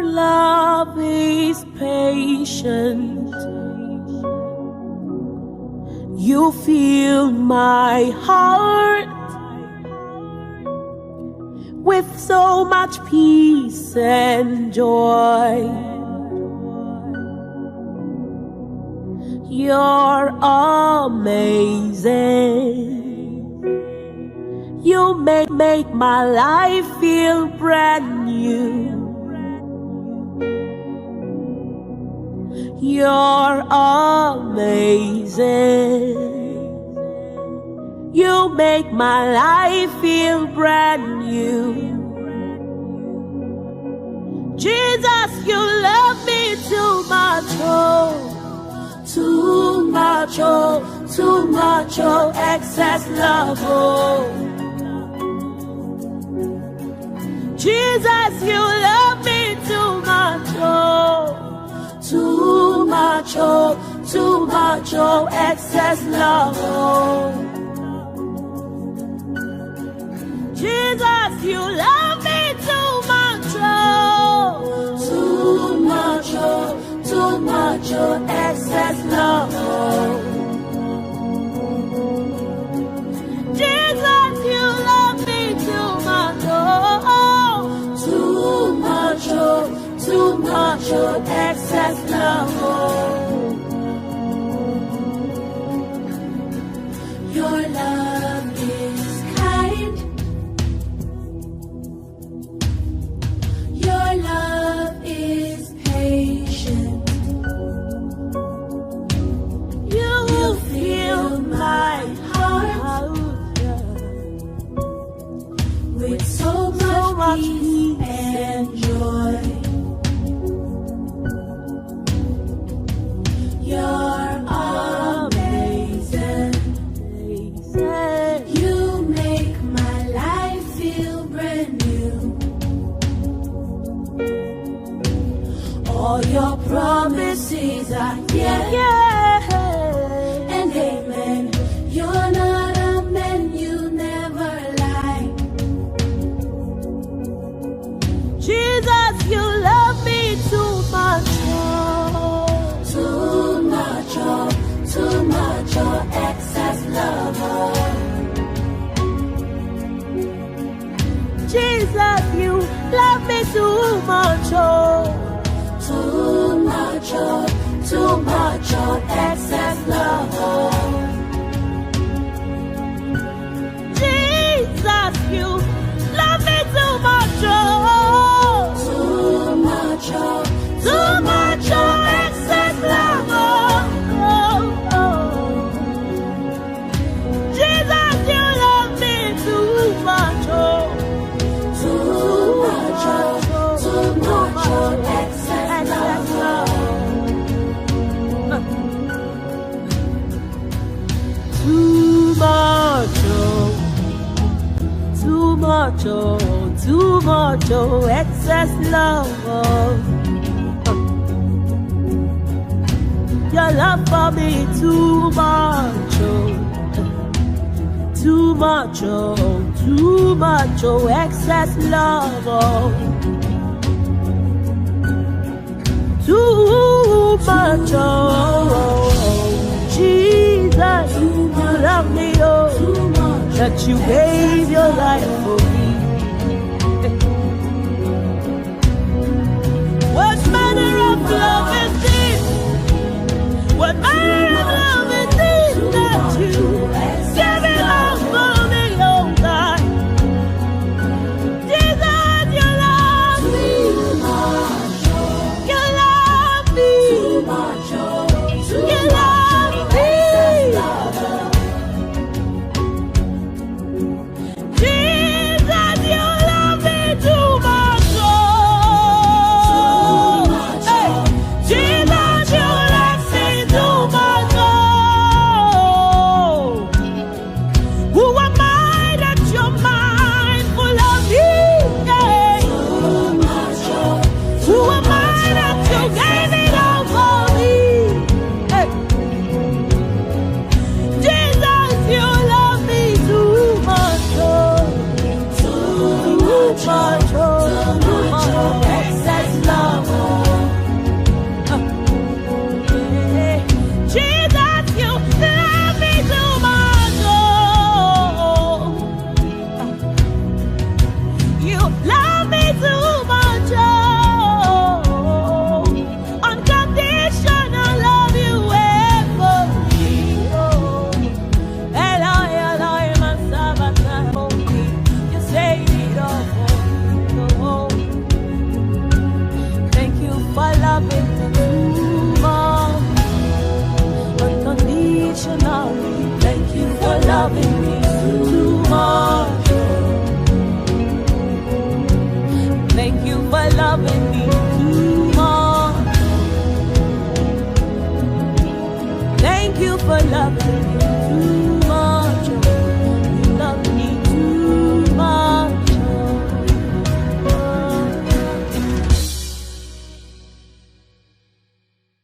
Your love is patient. You fill my heart with so much peace and joy. You're amazing. You make my life feel brand new. You're amazing. You make my life feel brand new. Jesus, you love me too much, oh, too much, oh, too much, oh, excess love, oh. Jesus, you love me too much, oh, too much, oh, too much, oh, excess love, oh. Jesus, you love me too much, oh, too much, oh, too much, oh, excess love, oh. Jesus, you love me too much, oh, too much, oh, too much, oh, excess love, oh. Your love is kind. Your love is patient. You fill my heart with so much peace and joy. You're amazing. You make my life feel brand new. All your promises are yes and amen. You're not a man, you never lie. Jesus, you love me too much, oh, too much, oh, too much, oh, excess love, oh. Jesus, you love me too much, oh, too much, oh, too much, oh, excess love, oh. Jesus, you love me too much, oh, too much, oh, too much, oh, excess love, oh, oh, oh. Jesus, you love me too much, oh, too much, oh, too much, oh, excess love, oh. Too much, oh, too much, oh, too much, oh, excess love, oh. Your love for me too much, oh, too much, oh, too much, oh, excess love, oh. Too much, oh, Jesus, you love me, oh, that you gave your life for me. What manner of love is this? What manner of love is this that you give it all for me, oh God? Jesus, you love me. You love me. You love me. Jesus. for loving me more. Thank you for loving me.